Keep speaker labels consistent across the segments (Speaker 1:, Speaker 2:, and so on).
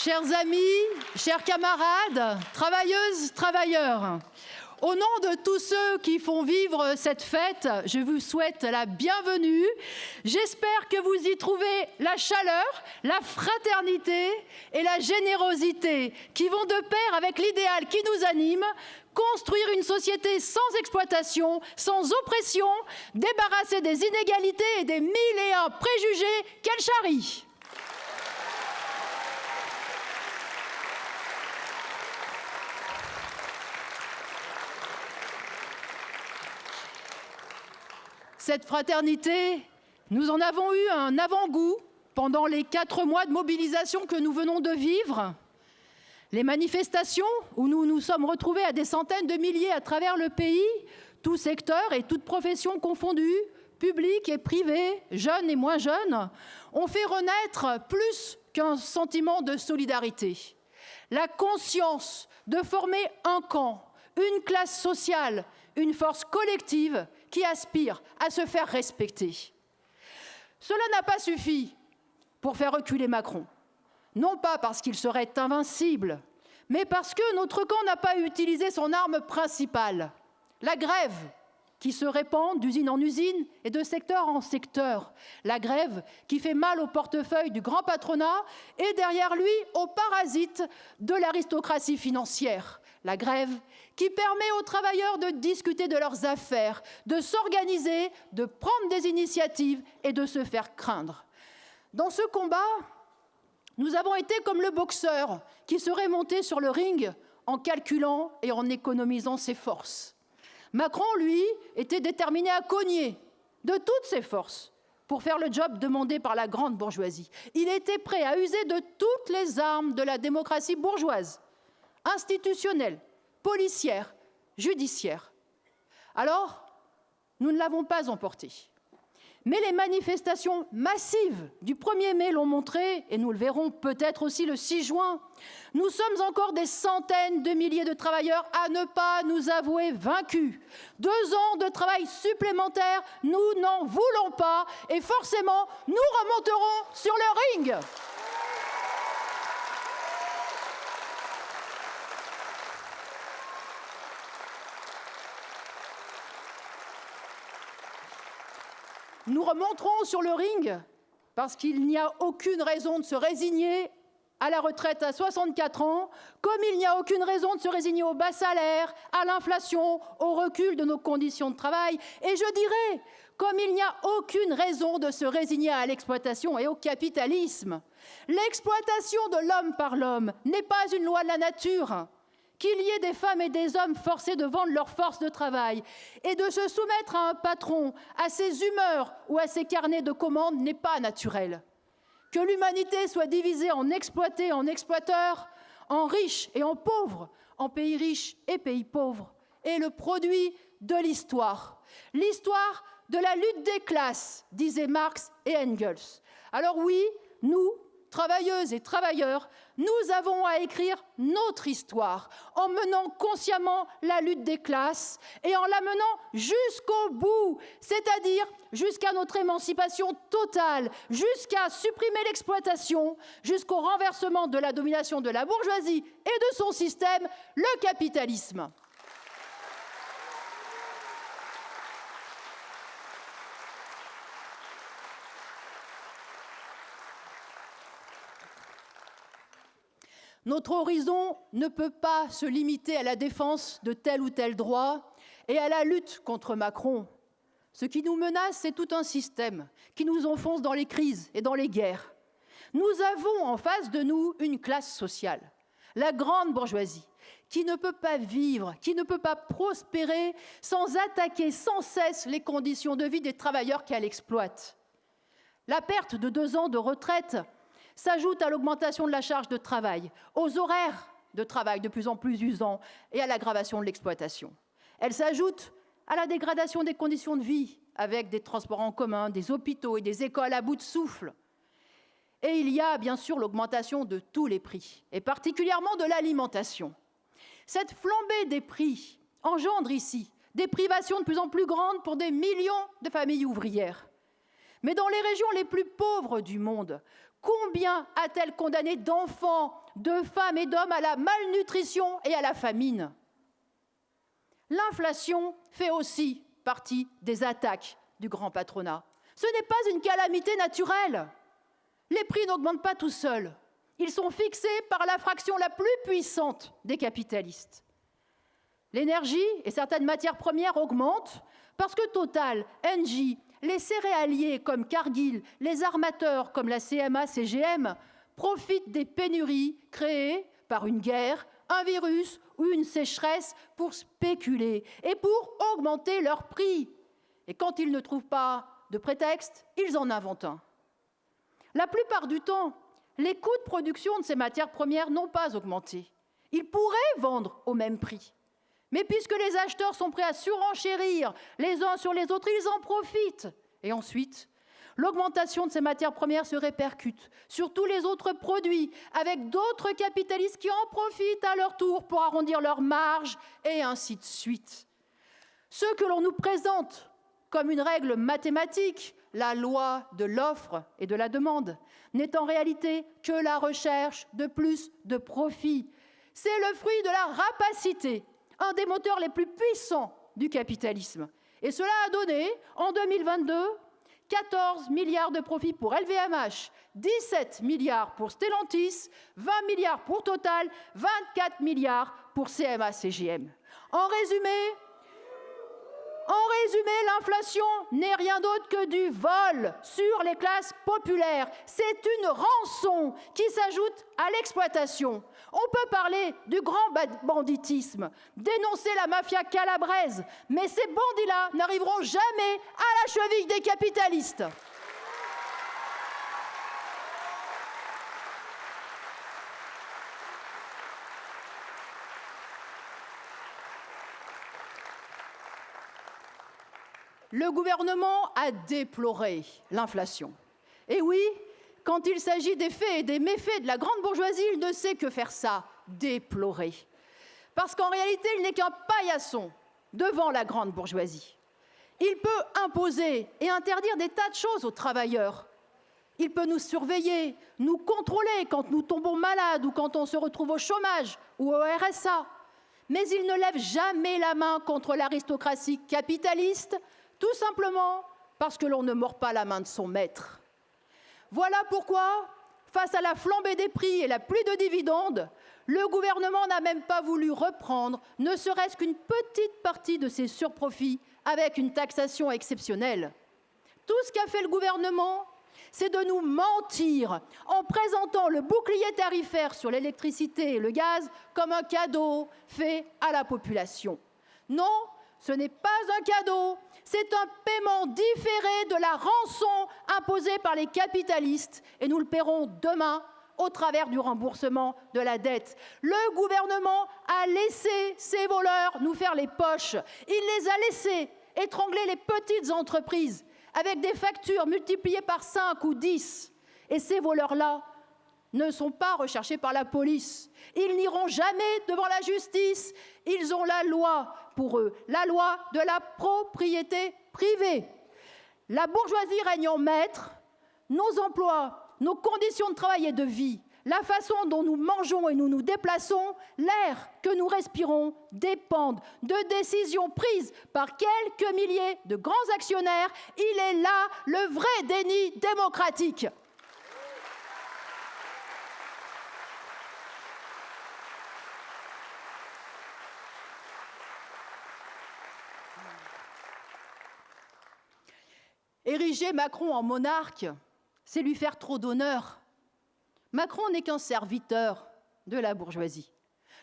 Speaker 1: Chers amis, chers camarades, travailleuses, travailleurs, au nom de tous ceux qui font vivre cette fête, je vous souhaite la bienvenue. J'espère que vous y trouvez la chaleur, la fraternité et la générosité qui vont de pair avec l'idéal qui nous anime, construire une société sans exploitation, sans oppression, débarrassée des inégalités et des 1001 préjugés qu'elle charrie. Cette fraternité, nous en avons eu un avant-goût pendant les 4 mois de mobilisation que nous venons de vivre. Les manifestations où nous nous sommes retrouvés à des centaines de milliers à travers le pays, tous secteurs et toutes professions confondues, publics et privés, jeunes et moins jeunes, ont fait renaître plus qu'un sentiment de solidarité. La conscience de former un camp, une classe sociale, une force collective qui aspire à se faire respecter. Cela n'a pas suffi pour faire reculer Macron. Non pas parce qu'il serait invincible, mais parce que notre camp n'a pas utilisé son arme principale, la grève, qui se répand d'usine en usine et de secteur en secteur. La grève qui fait mal au portefeuille du grand patronat et derrière lui aux parasites de l'aristocratie financière. La grève qui permet aux travailleurs de discuter de leurs affaires, de s'organiser, de prendre des initiatives et de se faire craindre. Dans ce combat, nous avons été comme le boxeur qui serait monté sur le ring en calculant et en économisant ses forces. Macron, lui, était déterminé à cogner de toutes ses forces pour faire le job demandé par la grande bourgeoisie. Il était prêt à user de toutes les armes de la démocratie bourgeoise, institutionnelle, policière, judiciaire. Alors, nous ne l'avons pas emporté. Mais les manifestations massives du 1er mai l'ont montré, et nous le verrons peut-être aussi le 6 juin. Nous sommes encore des centaines de milliers de travailleurs à ne pas nous avouer vaincus. 2 ans de travail supplémentaires, nous n'en voulons pas, et forcément, nous remonterons sur le ring. Nous remonterons sur le ring parce qu'il n'y a aucune raison de se résigner à la retraite à 64 ans, comme il n'y a aucune raison de se résigner au bas salaire, à l'inflation, au recul de nos conditions de travail. Et je dirais, comme il n'y a aucune raison de se résigner à l'exploitation et au capitalisme. L'exploitation de l'homme par l'homme n'est pas une loi de la nature. Qu'il y ait des femmes et des hommes forcés de vendre leur force de travail et de se soumettre à un patron, à ses humeurs ou à ses carnets de commandes n'est pas naturel. Que l'humanité soit divisée en exploités et en exploiteurs, en riches et en pauvres, en pays riches et pays pauvres, est le produit de l'histoire. L'histoire de la lutte des classes, disaient Marx et Engels. Alors oui, nous, travailleuses et travailleurs, nous avons à écrire notre histoire en menant consciemment la lutte des classes et en la menant jusqu'au bout, c'est-à-dire jusqu'à notre émancipation totale, jusqu'à supprimer l'exploitation, jusqu'au renversement de la domination de la bourgeoisie et de son système, le capitalisme. Notre horizon ne peut pas se limiter à la défense de tel ou tel droit et à la lutte contre Macron. Ce qui nous menace, c'est tout un système qui nous enfonce dans les crises et dans les guerres. Nous avons en face de nous une classe sociale, la grande bourgeoisie, qui ne peut pas vivre, qui ne peut pas prospérer sans attaquer sans cesse les conditions de vie des travailleurs qu'elle exploite. La perte de 2 ans de retraite s'ajoute à l'augmentation de la charge de travail, aux horaires de travail de plus en plus usants et à l'aggravation de l'exploitation. Elle s'ajoute à la dégradation des conditions de vie avec des transports en commun, des hôpitaux et des écoles à bout de souffle. Et il y a bien sûr l'augmentation de tous les prix, et particulièrement de l'alimentation. Cette flambée des prix engendre ici des privations de plus en plus grandes pour des millions de familles ouvrières. Mais dans les régions les plus pauvres du monde, Combien a-t-elle condamné d'enfants, de femmes et d'hommes à la malnutrition et à la famine? L'inflation fait aussi partie des attaques du grand patronat. Ce n'est pas une calamité naturelle. Les prix n'augmentent pas tout seuls. Ils sont fixés par la fraction la plus puissante des capitalistes. L'énergie et certaines matières premières augmentent parce que Total, Engie, les céréaliers comme Cargill, les armateurs comme la CMA-CGM profitent des pénuries créées par une guerre, un virus ou une sécheresse pour spéculer et pour augmenter leurs prix. Et quand ils ne trouvent pas de prétexte, ils en inventent un. La plupart du temps, les coûts de production de ces matières premières n'ont pas augmenté. Ils pourraient vendre au même prix. Mais puisque les acheteurs sont prêts à surenchérir les uns sur les autres, ils en profitent. Et ensuite, l'augmentation de ces matières premières se répercute sur tous les autres produits, avec d'autres capitalistes qui en profitent à leur tour pour arrondir leurs marges, et ainsi de suite. Ce que l'on nous présente comme une règle mathématique, la loi de l'offre et de la demande, n'est en réalité que la recherche de plus de profit. C'est le fruit de la rapacité, un des moteurs les plus puissants du capitalisme. Et cela a donné, en 2022, 14 milliards de profits pour LVMH, 17 milliards pour Stellantis, 20 milliards pour Total, 24 milliards pour CMA-CGM. En résumé, l'inflation n'est rien d'autre que du vol sur les classes populaires. C'est une rançon qui s'ajoute à l'exploitation. On peut parler du grand banditisme, dénoncer la mafia calabraise, mais ces bandits-là n'arriveront jamais à la cheville des capitalistes. Le gouvernement a déploré l'inflation. Et oui, quand il s'agit des faits et des méfaits de la grande bourgeoisie, il ne sait que faire ça, déplorer. Parce qu'en réalité, il n'est qu'un paillasson devant la grande bourgeoisie. Il peut imposer et interdire des tas de choses aux travailleurs. Il peut nous surveiller, nous contrôler quand nous tombons malades ou quand on se retrouve au chômage ou au RSA. Mais il ne lève jamais la main contre l'aristocratie capitaliste, tout simplement parce que l'on ne mord pas la main de son maître. Voilà pourquoi, face à la flambée des prix et la pluie de dividendes, le gouvernement n'a même pas voulu reprendre ne serait-ce qu'une petite partie de ces surprofits avec une taxation exceptionnelle. Tout ce qu'a fait le gouvernement, c'est de nous mentir en présentant le bouclier tarifaire sur l'électricité et le gaz comme un cadeau fait à la population. Non, ce n'est pas un cadeau. C'est un paiement différé de la rançon imposée par les capitalistes et nous le paierons demain au travers du remboursement de la dette. Le gouvernement a laissé ces voleurs nous faire les poches. Il les a laissés étrangler les petites entreprises avec des factures multipliées par 5 ou 10. Et ces voleurs-là ne sont pas recherchés par la police. Ils n'iront jamais devant la justice. Ils ont la loi pour eux, la loi de la propriété privée. La bourgeoisie règne en maître. Nos emplois, nos conditions de travail et de vie, la façon dont nous mangeons et nous nous déplaçons, l'air que nous respirons dépendent de décisions prises par quelques milliers de grands actionnaires. Il est là le vrai déni démocratique. Ériger Macron en monarque, c'est lui faire trop d'honneur. Macron n'est qu'un serviteur de la bourgeoisie.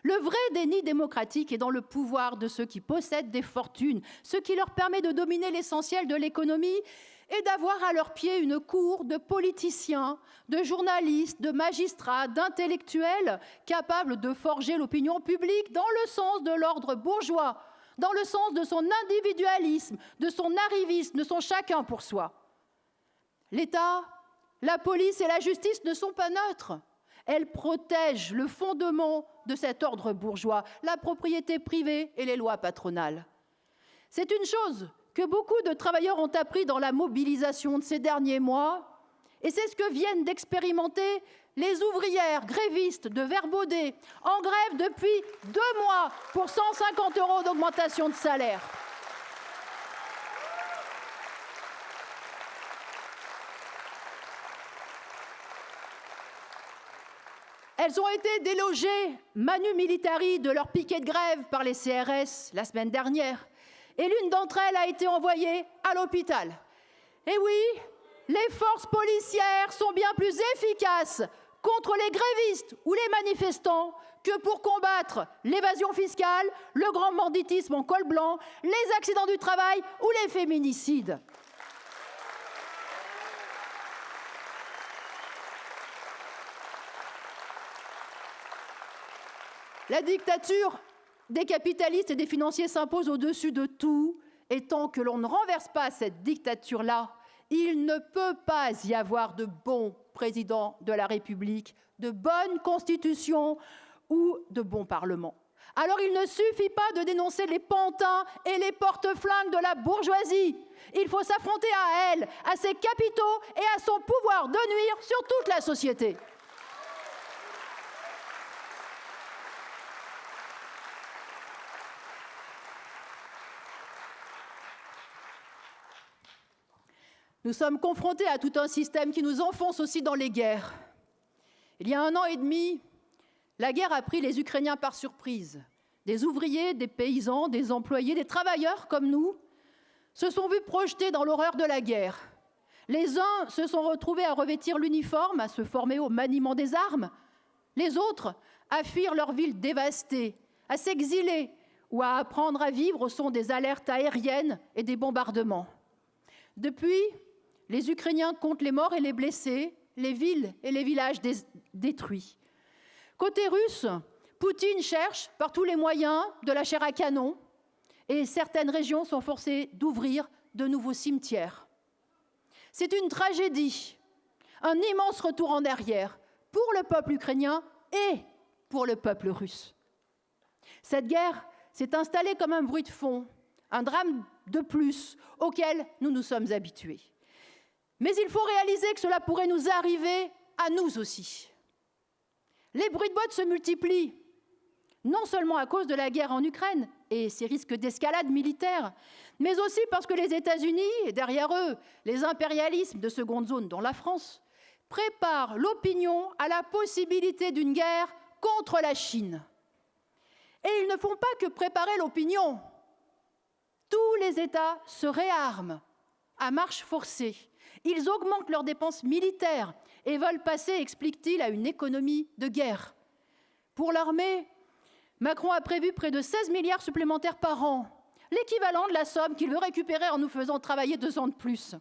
Speaker 1: Le vrai déni démocratique est dans le pouvoir de ceux qui possèdent des fortunes, ce qui leur permet de dominer l'essentiel de l'économie et d'avoir à leurs pieds une cour de politiciens, de journalistes, de magistrats, d'intellectuels capables de forger l'opinion publique dans le sens de l'ordre bourgeois, dans le sens de son individualisme, de son arrivisme, de son chacun pour soi. L'État, la police et la justice ne sont pas neutres. Elles protègent le fondement de cet ordre bourgeois, la propriété privée et les lois patronales. C'est une chose que beaucoup de travailleurs ont appris dans la mobilisation de ces derniers mois. Et c'est ce que viennent d'expérimenter les ouvrières grévistes de Verbaudet, en grève depuis 2 mois pour 150 € d'augmentation de salaire. Elles ont été délogées manu militari de leur piquet de grève par les CRS la semaine dernière. Et l'une d'entre elles a été envoyée à l'hôpital. Et oui, les forces policières sont bien plus efficaces contre les grévistes ou les manifestants que pour combattre l'évasion fiscale, le grand banditisme en col blanc, les accidents du travail ou les féminicides. La dictature des capitalistes et des financiers s'impose au-dessus de tout, et tant que l'on ne renverse pas cette dictature-là, il ne peut pas y avoir de bons présidents de la République, de bonnes constitutions ou de bons parlements. Alors il ne suffit pas de dénoncer les pantins et les porte-flingues de la bourgeoisie. Il faut s'affronter à elle, à ses capitaux et à son pouvoir de nuire sur toute la société. Nous sommes confrontés à tout un système qui nous enfonce aussi dans les guerres. Il y a 1 an et demi, la guerre a pris les Ukrainiens par surprise. Des ouvriers, des paysans, des employés, des travailleurs comme nous se sont vus projetés dans l'horreur de la guerre. Les uns se sont retrouvés à revêtir l'uniforme, à se former au maniement des armes. Les autres à fuir leur ville dévastée, à s'exiler ou à apprendre à vivre au son des alertes aériennes et des bombardements. Depuis, les Ukrainiens comptent les morts et les blessés, les villes et les villages détruits. Côté russe, Poutine cherche par tous les moyens de la chair à canon et certaines régions sont forcées d'ouvrir de nouveaux cimetières. C'est une tragédie, un immense retour en arrière pour le peuple ukrainien et pour le peuple russe. Cette guerre s'est installée comme un bruit de fond, un drame de plus auquel nous nous sommes habitués. Mais il faut réaliser que cela pourrait nous arriver à nous aussi. Les bruits de bottes se multiplient, non seulement à cause de la guerre en Ukraine et ses risques d'escalade militaire, mais aussi parce que les États-Unis, et derrière eux les impérialismes de seconde zone, dont la France, préparent l'opinion à la possibilité d'une guerre contre la Chine. Et ils ne font pas que préparer l'opinion. Tous les États se réarment à marche forcée. Ils augmentent leurs dépenses militaires et veulent passer, explique-t-il, à une économie de guerre. Pour l'armée, Macron a prévu près de 16 milliards supplémentaires par an, l'équivalent de la somme qu'il veut récupérer en nous faisant travailler 2 ans de plus.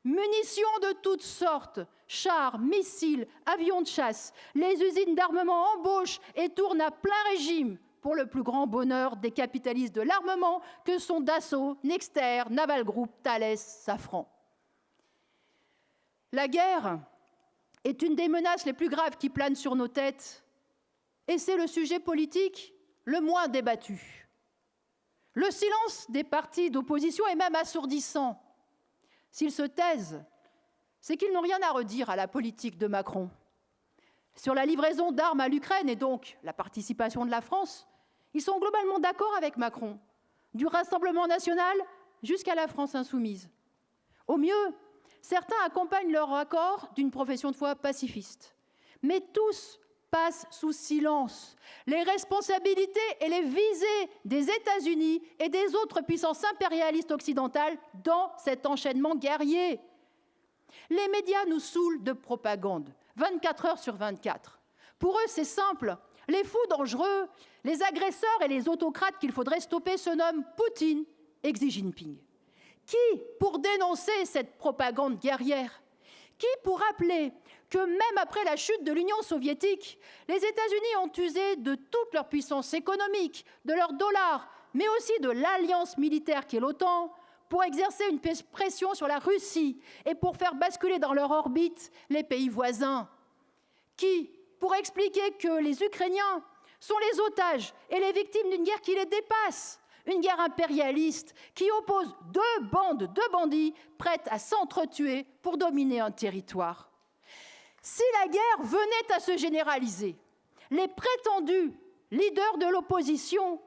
Speaker 1: Munitions de toutes sortes, chars, missiles, avions de chasse, les usines d'armement embauchent et tournent à plein régime pour le plus grand bonheur des capitalistes de l'armement que sont Dassault, Nexter, Naval Group, Thales, Safran. La guerre est une des menaces les plus graves qui planent sur nos têtes et c'est le sujet politique le moins débattu. Le silence des partis d'opposition est même assourdissant. S'ils se taisent, c'est qu'ils n'ont rien à redire à la politique de Macron. Sur la livraison d'armes à l'Ukraine et donc la participation de la France, ils sont globalement d'accord avec Macron, du Rassemblement national jusqu'à la France insoumise. Au mieux, certains accompagnent leur accord d'une profession de foi pacifiste. Mais tous passent sous silence les responsabilités et les visées des États-Unis et des autres puissances impérialistes occidentales dans cet enchaînement guerrier. Les médias nous saoulent de propagande, 24 heures sur 24. Pour eux, c'est simple. Les fous dangereux, les agresseurs et les autocrates qu'il faudrait stopper se nomment Poutine et Xi Jinping. Qui pour dénoncer cette propagande guerrière? Qui pour rappeler que même après la chute de l'Union soviétique, les États-Unis ont usé de toute leur puissance économique, de leur dollar, mais aussi de l'alliance militaire qu'est l'OTAN, pour exercer une pression sur la Russie et pour faire basculer dans leur orbite les pays voisins? Qui pour expliquer que les Ukrainiens sont les otages et les victimes d'une guerre qui les dépasse, une guerre impérialiste qui oppose deux bandes de bandits prêtes à s'entretuer pour dominer un territoire. Si la guerre venait à se généraliser, les prétendus leaders de l'opposition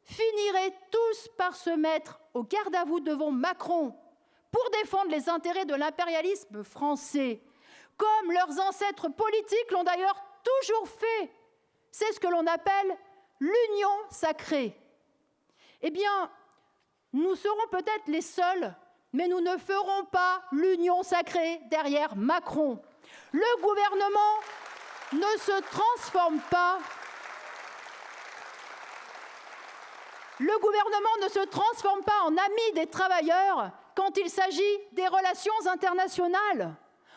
Speaker 1: finiraient tous par se mettre au garde-à-vous devant Macron pour défendre les intérêts de l'impérialisme français, comme leurs ancêtres politiques l'ont d'ailleurs toujours fait. C'est ce que l'on appelle l'union sacrée. Eh bien, nous serons peut-être les seuls, mais nous ne ferons pas l'union sacrée derrière Macron. Le gouvernement ne se transforme pas. Le gouvernement ne se transforme pas en ami des travailleurs quand il s'agit des relations internationales.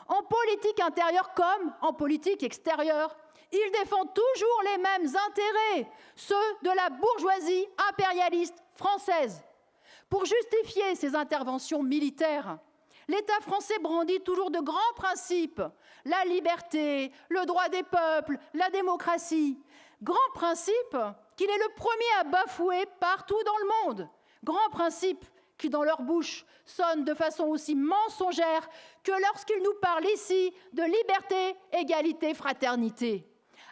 Speaker 1: En politique intérieure comme en politique extérieure, il défend toujours les mêmes intérêts, ceux de la bourgeoisie impérialiste française. Pour justifier ses interventions militaires, l'État français brandit toujours de grands principes, la liberté, le droit des peuples, la démocratie. Grands principes qu'il est le premier à bafouer partout dans le monde. Grands principes qui, dans leur bouche, sonnent de façon aussi mensongère que lorsqu'ils nous parlent ici de liberté, égalité, fraternité.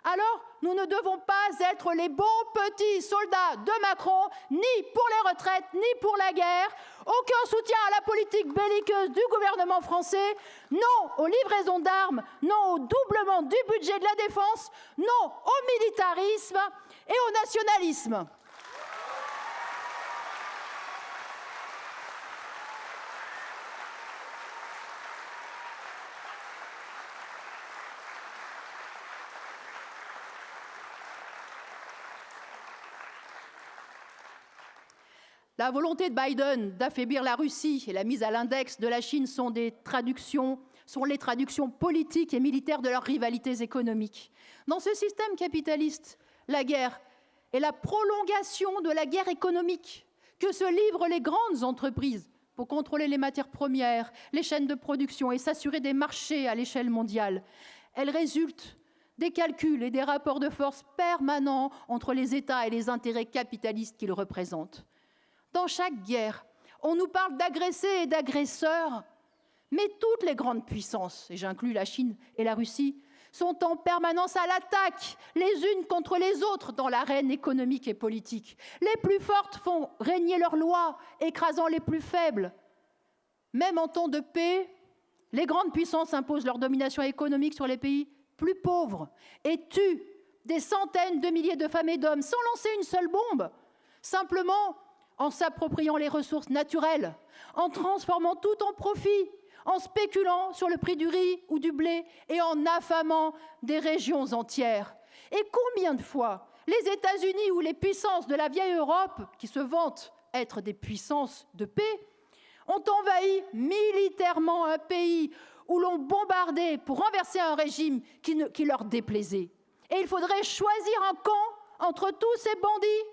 Speaker 1: Alors, nous ne devons pas être les bons petits soldats de Macron, ni pour les retraites, ni pour la guerre. Aucun soutien à la politique belliqueuse du gouvernement français. Non aux livraisons d'armes, non au doublement du budget de la défense, non au militarisme et au nationalisme. La volonté de Biden d'affaiblir la Russie et la mise à l'index de la Chine sont les traductions politiques et militaires de leurs rivalités économiques. Dans ce système capitaliste, la guerre est la prolongation de la guerre économique que se livrent les grandes entreprises pour contrôler les matières premières, les chaînes de production et s'assurer des marchés à l'échelle mondiale. Elle résulte des calculs et des rapports de force permanents entre les États et les intérêts capitalistes qu'ils représentent. Dans chaque guerre, on nous parle d'agressés et d'agresseurs, mais toutes les grandes puissances, et j'inclus la Chine et la Russie, sont en permanence à l'attaque, les unes contre les autres dans l'arène économique et politique. Les plus fortes font régner leurs lois, écrasant les plus faibles. Même en temps de paix, les grandes puissances imposent leur domination économique sur les pays plus pauvres et tuent des centaines de milliers de femmes et d'hommes sans lancer une seule bombe, simplement en s'appropriant les ressources naturelles, en transformant tout en profit, en spéculant sur le prix du riz ou du blé et en affamant des régions entières. Et combien de fois les États-Unis ou les puissances de la vieille Europe, qui se vantent être des puissances de paix, ont envahi militairement un pays où l'on bombardait pour renverser un régime qui leur déplaisait. Et il faudrait choisir un camp entre tous ces bandits ?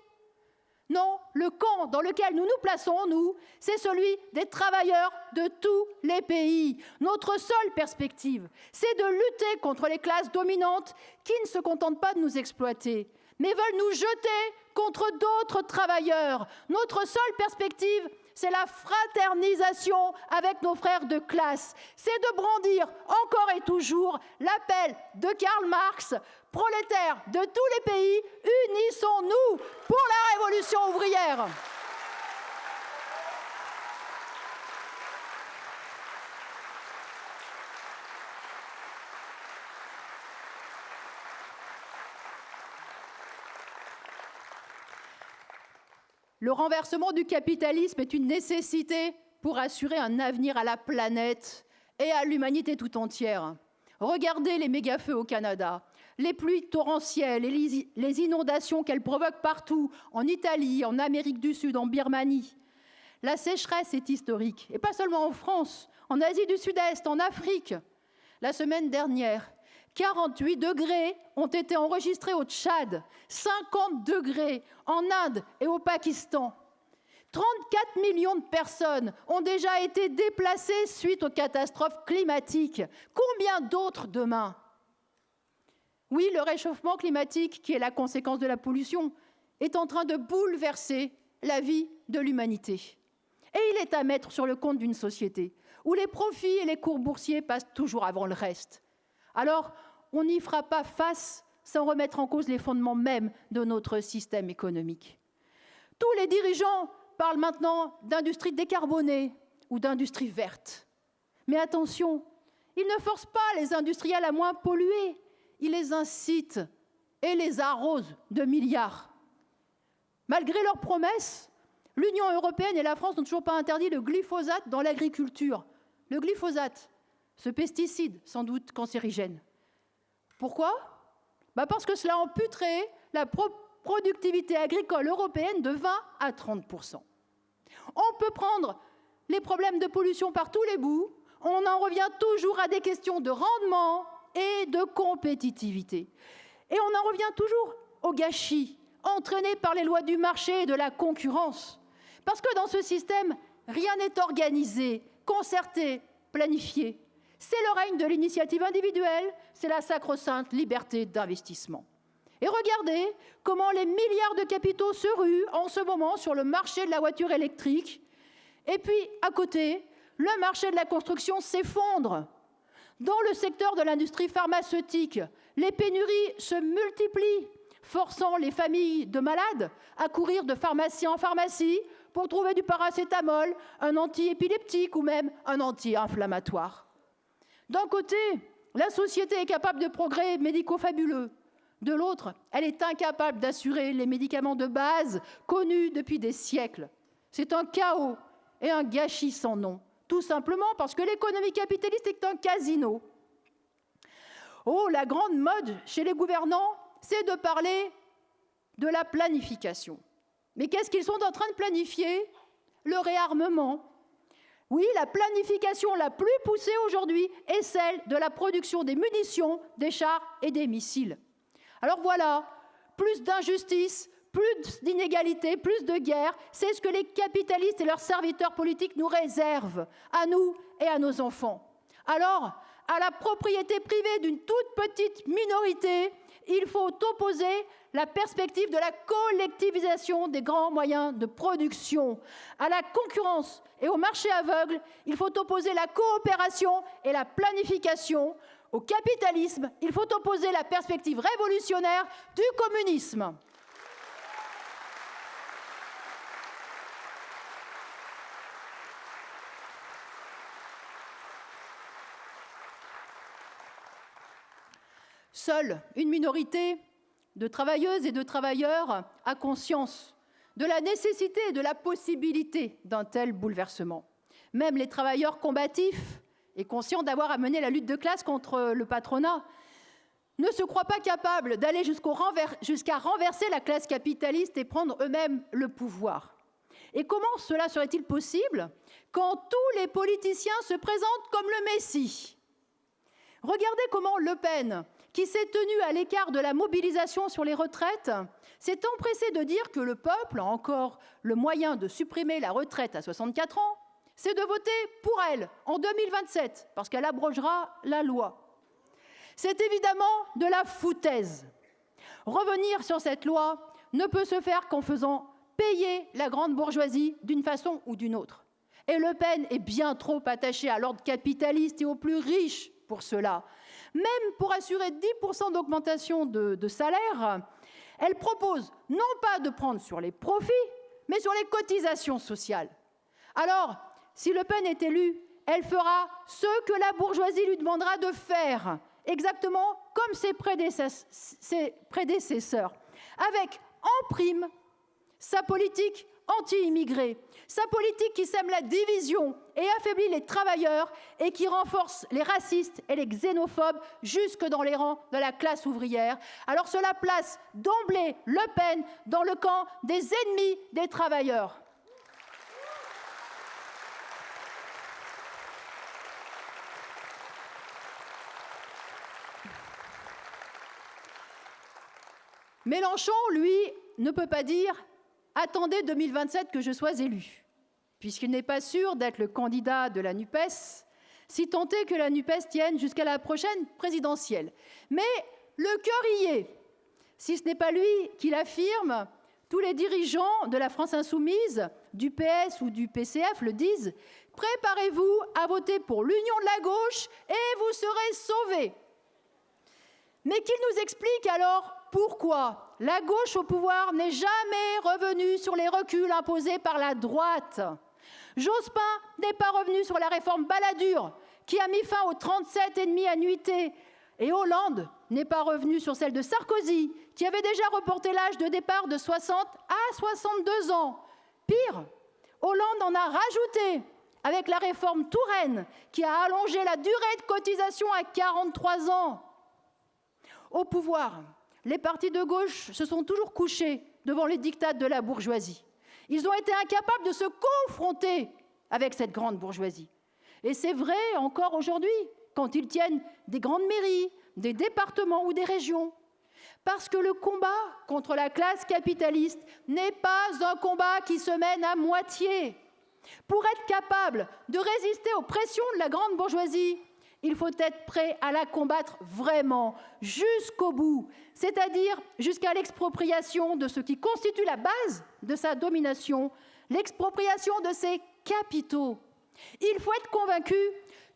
Speaker 1: Non, le camp dans lequel nous nous plaçons, nous, c'est celui des travailleurs de tous les pays. Notre seule perspective, c'est de lutter contre les classes dominantes qui ne se contentent pas de nous exploiter, mais veulent nous jeter contre d'autres travailleurs. Notre seule perspective, c'est la fraternisation avec nos frères de classe. C'est de brandir encore et toujours l'appel de Karl Marx, prolétaires de tous les pays, unissons-nous pour la révolution ouvrière. Le renversement du capitalisme est une nécessité pour assurer un avenir à la planète et à l'humanité tout entière. Regardez les méga-feux au Canada, les pluies torrentielles et les inondations qu'elles provoquent partout, en Italie, en Amérique du Sud, en Birmanie. La sécheresse est historique, et pas seulement en France, en Asie du Sud-Est, en Afrique. La semaine dernière, 48 degrés ont été enregistrés au Tchad, 50 degrés en Inde et au Pakistan. 34 millions de personnes ont déjà été déplacées suite aux catastrophes climatiques. Combien d'autres demain ? Oui, le réchauffement climatique, qui est la conséquence de la pollution, est en train de bouleverser la vie de l'humanité. Et il est à mettre sur le compte d'une société où les profits et les cours boursiers passent toujours avant le reste. Alors, on n'y fera pas face sans remettre en cause les fondements mêmes de notre système économique. Tous les dirigeants parlent maintenant d'industrie décarbonée ou d'industrie verte. Mais attention, ils ne forcent pas les industriels à moins polluer, ils les incitent et les arrosent de milliards. Malgré leurs promesses, l'Union européenne et la France n'ont toujours pas interdit le glyphosate dans l'agriculture. Le glyphosate, ce pesticide sans doute cancérigène. Pourquoi ? Parce que cela amputerait la productivité agricole européenne de 20 à 30%. On peut prendre les problèmes de pollution par tous les bouts, on en revient toujours à des questions de rendement et de compétitivité. Et on en revient toujours au gâchis, entraîné par les lois du marché et de la concurrence. Parce que dans ce système, rien n'est organisé, concerté, planifié. C'est le règne de l'initiative individuelle, c'est la sacro-sainte liberté d'investissement. Et regardez comment les milliards de capitaux se ruent en ce moment sur le marché de la voiture électrique. Et puis, à côté, le marché de la construction s'effondre. Dans le secteur de l'industrie pharmaceutique, les pénuries se multiplient, forçant les familles de malades à courir de pharmacie en pharmacie pour trouver du paracétamol, un antiépileptique ou même un anti-inflammatoire. D'un côté, la société est capable de progrès médicaux fabuleux. De l'autre, elle est incapable d'assurer les médicaments de base connus depuis des siècles. C'est un chaos et un gâchis sans nom, tout simplement parce que l'économie capitaliste est un casino. Oh, la grande mode chez les gouvernants, c'est de parler de la planification. Mais qu'est-ce qu'ils sont en train de planifier ? Le réarmement. Oui, la planification la plus poussée aujourd'hui est celle de la production des munitions, des chars et des missiles. Alors voilà, plus d'injustice, plus d'inégalité, plus de guerre, c'est ce que les capitalistes et leurs serviteurs politiques nous réservent, à nous et à nos enfants. Alors, à la propriété privée d'une toute petite minorité, il faut opposer la perspective de la collectivisation des grands moyens de production. À la concurrence et au marché aveugle, il faut opposer la coopération et la planification. Au capitalisme, il faut opposer la perspective révolutionnaire du communisme. Seule une minorité de travailleuses et de travailleurs a conscience de la nécessité et de la possibilité d'un tel bouleversement. Même les travailleurs combatifs et conscients d'avoir à mener la lutte de classe contre le patronat ne se croient pas capables d'aller jusqu'à renverser la classe capitaliste et prendre eux-mêmes le pouvoir. Et comment cela serait-il possible quand tous les politiciens se présentent comme le Messie ? Regardez comment Le Pen, qui s'est tenu à l'écart de la mobilisation sur les retraites, s'est empressé de dire que le peuple a encore le moyen de supprimer la retraite à 64 ans, c'est de voter pour elle en 2027, parce qu'elle abrogera la loi. C'est évidemment de la foutaise. Revenir sur cette loi ne peut se faire qu'en faisant payer la grande bourgeoisie d'une façon ou d'une autre. Et Le Pen est bien trop attachée à l'ordre capitaliste et aux plus riches pour cela. Même pour assurer 10% d'augmentation de salaire, elle propose non pas de prendre sur les profits, mais sur les cotisations sociales. Alors, si Le Pen est élue, elle fera ce que la bourgeoisie lui demandera de faire, exactement comme ses prédécesseurs, avec en prime sa politique anti-immigrés, sa politique qui sème la division et affaiblit les travailleurs et qui renforce les racistes et les xénophobes jusque dans les rangs de la classe ouvrière. Alors cela place d'emblée Le Pen dans le camp des ennemis des travailleurs. Mélenchon, lui, ne peut pas dire « Attendez 2027 que je sois élu », puisqu'il n'est pas sûr d'être le candidat de la NUPES, si tant est que la NUPES tienne jusqu'à la prochaine présidentielle. Mais le cœur y est. Si ce n'est pas lui qui l'affirme, Tous les dirigeants de la France insoumise, du PS ou du PCF le disent. Préparez-vous à voter pour l'union de la gauche et vous serez sauvés. Mais qu'ils nous expliquent alors pourquoi la gauche au pouvoir n'est jamais revenue sur les reculs imposés par la droite. Jospin n'est pas revenu sur la réforme Balladur, qui a mis fin aux 37,5 annuités. Et Hollande n'est pas revenu sur celle de Sarkozy, qui avait déjà reporté l'âge de départ de 60 à 62 ans. Pire, Hollande en a rajouté avec la réforme Touraine, qui a allongé la durée de cotisation à 43 ans. Au pouvoir, les partis de gauche se sont toujours couchés devant les diktats de la bourgeoisie. Ils ont été incapables de se confronter avec cette grande bourgeoisie. Et c'est vrai encore aujourd'hui, quand ils tiennent des grandes mairies, des départements ou des régions. Parce que le combat contre la classe capitaliste n'est pas un combat qui se mène à moitié. Pour être capable de résister aux pressions de la grande bourgeoisie, il faut être prêt à la combattre vraiment, jusqu'au bout, c'est-à-dire jusqu'à l'expropriation de ce qui constitue la base de sa domination, l'expropriation de ses capitaux. Il faut être convaincu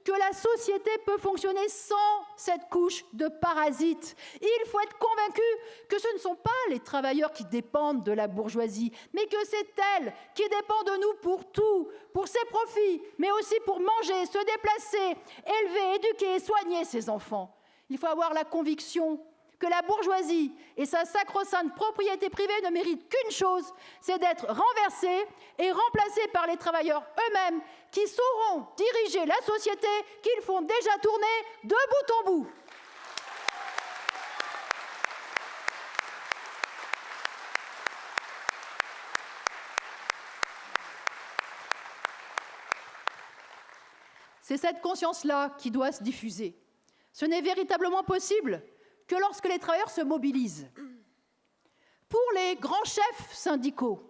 Speaker 1: que la société peut fonctionner sans cette couche de parasites. Il faut être convaincu que ce ne sont pas les travailleurs qui dépendent de la bourgeoisie, mais que c'est elle qui dépend de nous pour tout, pour ses profits, mais aussi pour manger, se déplacer, élever, éduquer et soigner ses enfants. Il faut avoir la conviction que la bourgeoisie et sa sacro-sainte propriété privée ne méritent qu'une chose, c'est d'être renversée et remplacée par les travailleurs eux-mêmes qui sauront diriger la société qu'ils font déjà tourner de bout en bout. C'est cette conscience-là qui doit se diffuser. Ce n'est véritablement possible que lorsque les travailleurs se mobilisent. Pour les grands chefs syndicaux,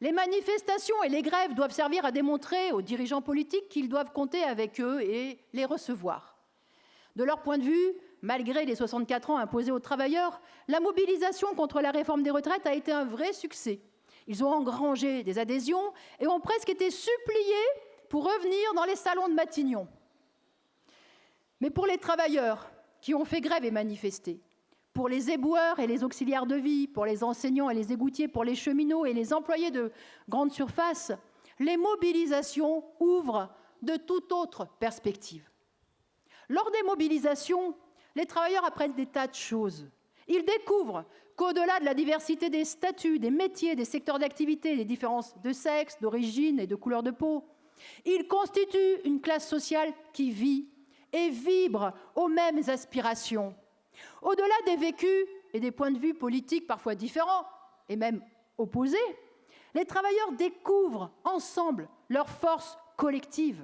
Speaker 1: les manifestations et les grèves doivent servir à démontrer aux dirigeants politiques qu'ils doivent compter avec eux et les recevoir. De leur point de vue, malgré les 64 ans imposés aux travailleurs, la mobilisation contre la réforme des retraites a été un vrai succès. Ils ont engrangé des adhésions et ont presque été suppliés pour revenir dans les salons de Matignon. Mais pour les travailleurs qui ont fait grève et manifesté, pour les éboueurs et les auxiliaires de vie, pour les enseignants et les égoutiers, pour les cheminots et les employés de grandes surfaces, les mobilisations ouvrent de toute autre perspective. Lors des mobilisations, les travailleurs apprennent des tas de choses. Ils découvrent qu'au-delà de la diversité des statuts, des métiers, des secteurs d'activité, des différences de sexe, d'origine et de couleur de peau, ils constituent une classe sociale qui vit et vibre aux mêmes aspirations. Au-delà des vécus et des points de vue politiques parfois différents et même opposés, les travailleurs découvrent ensemble leur force collective.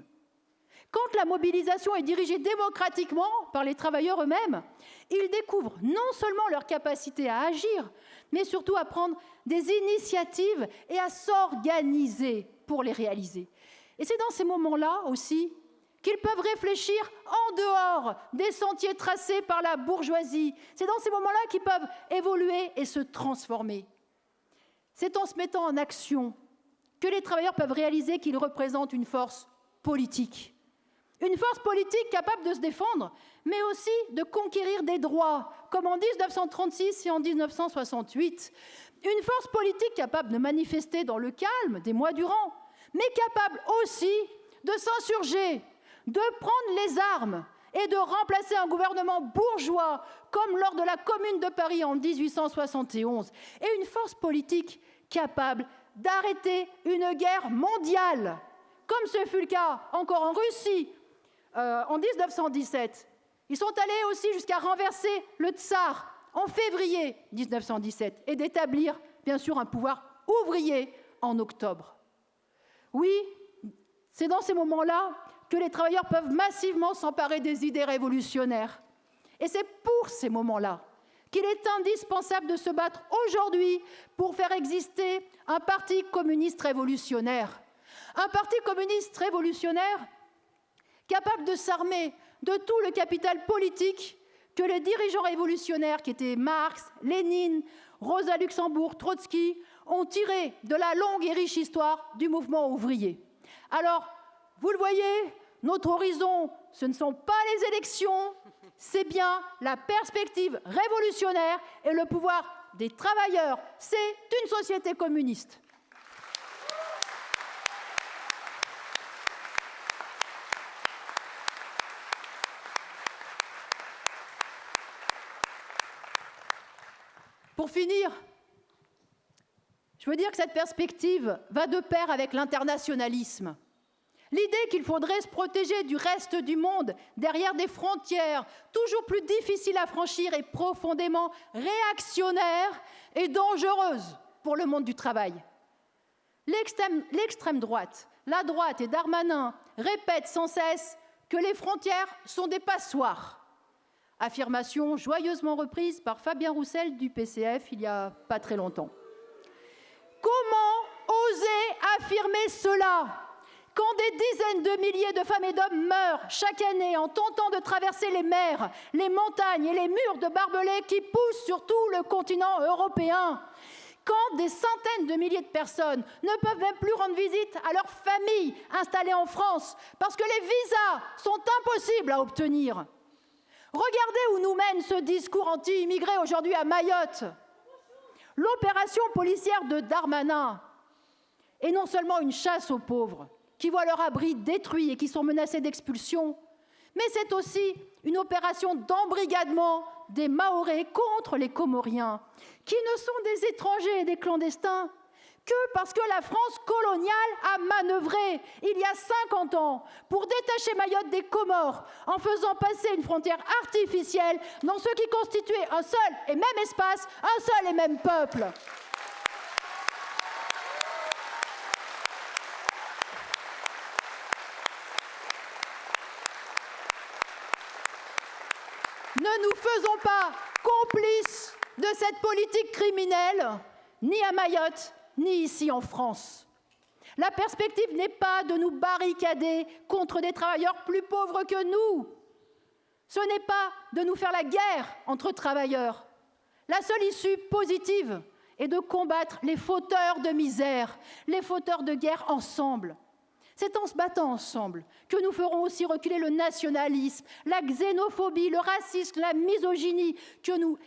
Speaker 1: Quand la mobilisation est dirigée démocratiquement par les travailleurs eux-mêmes, ils découvrent non seulement leur capacité à agir, mais surtout à prendre des initiatives et à s'organiser pour les réaliser. Et c'est dans ces moments-là aussi qu'ils peuvent réfléchir en dehors des sentiers tracés par la bourgeoisie. C'est dans ces moments-là qu'ils peuvent évoluer et se transformer. C'est en se mettant en action que les travailleurs peuvent réaliser qu'ils représentent une force politique. Une force politique capable de se défendre, mais aussi de conquérir des droits, comme en 1936 et en 1968. Une force politique capable de manifester dans le calme des mois durant, mais capable aussi de s'insurger, de prendre les armes et de remplacer un gouvernement bourgeois comme lors de la Commune de Paris en 1871. Et une force politique capable d'arrêter une guerre mondiale, comme ce fut le cas encore en Russie en 1917. Ils sont allés aussi jusqu'à renverser le tsar en février 1917 et d'établir, bien sûr, un pouvoir ouvrier en octobre. Oui, c'est dans ces moments-là que les travailleurs peuvent massivement s'emparer des idées révolutionnaires. Et c'est pour ces moments-là qu'il est indispensable de se battre aujourd'hui pour faire exister un parti communiste révolutionnaire. Un parti communiste révolutionnaire capable de s'armer de tout le capital politique que les dirigeants révolutionnaires qui étaient Marx, Lénine, Rosa Luxembourg, Trotsky, ont tiré de la longue et riche histoire du mouvement ouvrier. Alors, vous le voyez, notre horizon, ce ne sont pas les élections, c'est bien la perspective révolutionnaire et le pouvoir des travailleurs. C'est une société communiste. Pour finir, je veux dire que cette perspective va de pair avec l'internationalisme. L'idée qu'il faudrait se protéger du reste du monde derrière des frontières toujours plus difficiles à franchir est profondément réactionnaire et dangereuse pour le monde du travail. L'extrême droite, la droite et Darmanin répètent sans cesse que les frontières sont des passoires. Affirmation joyeusement reprise par Fabien Roussel du PCF il n'y a pas très longtemps. Comment oser affirmer cela quand des dizaines de milliers de femmes et d'hommes meurent chaque année en tentant de traverser les mers, les montagnes et les murs de barbelés qui poussent sur tout le continent européen? Quand des centaines de milliers de personnes ne peuvent même plus rendre visite à leurs familles installées en France parce que les visas sont impossibles à obtenir? Regardez où nous mène ce discours anti-immigré aujourd'hui à Mayotte. L'opération policière de Darmanin est non seulement une chasse aux pauvres, qui voient leur abri détruit et qui sont menacés d'expulsion, mais c'est aussi une opération d'embrigadement des Mahorais contre les Comoriens, qui ne sont des étrangers et des clandestins que parce que la France coloniale a manœuvré il y a 50 ans pour détacher Mayotte des Comores en faisant passer une frontière artificielle dans ce qui constituait un seul et même espace, un seul et même peuple. Ne nous faisons pas complices de cette politique criminelle, ni à Mayotte, ni ici en France. La perspective n'est pas de nous barricader contre des travailleurs plus pauvres que nous. Ce n'est pas de nous faire la guerre entre travailleurs. La seule issue positive est de combattre les fauteurs de misère, les fauteurs de guerre ensemble. C'est en se battant ensemble que nous ferons aussi reculer le nationalisme, la xénophobie, le racisme, la misogynie, que nous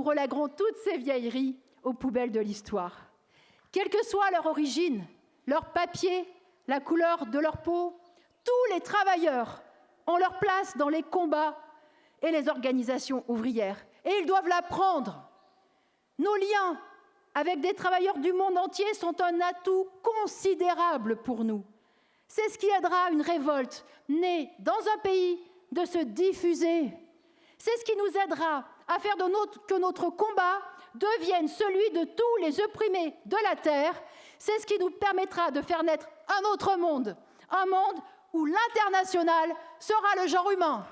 Speaker 1: relèguerons toutes ces vieilleries aux poubelles de l'histoire. Quelle que soit leur origine, leur papier, la couleur de leur peau, tous les travailleurs ont leur place dans les combats et les organisations ouvrières. Et ils doivent la prendre. Nos liens avec des travailleurs du monde entier sont un atout considérable pour nous. C'est ce qui aidera une révolte née dans un pays de se diffuser. C'est ce qui nous aidera à faire que notre combat devienne celui de tous les opprimés de la terre. C'est ce qui nous permettra de faire naître un autre monde, un monde où l'international sera le genre humain.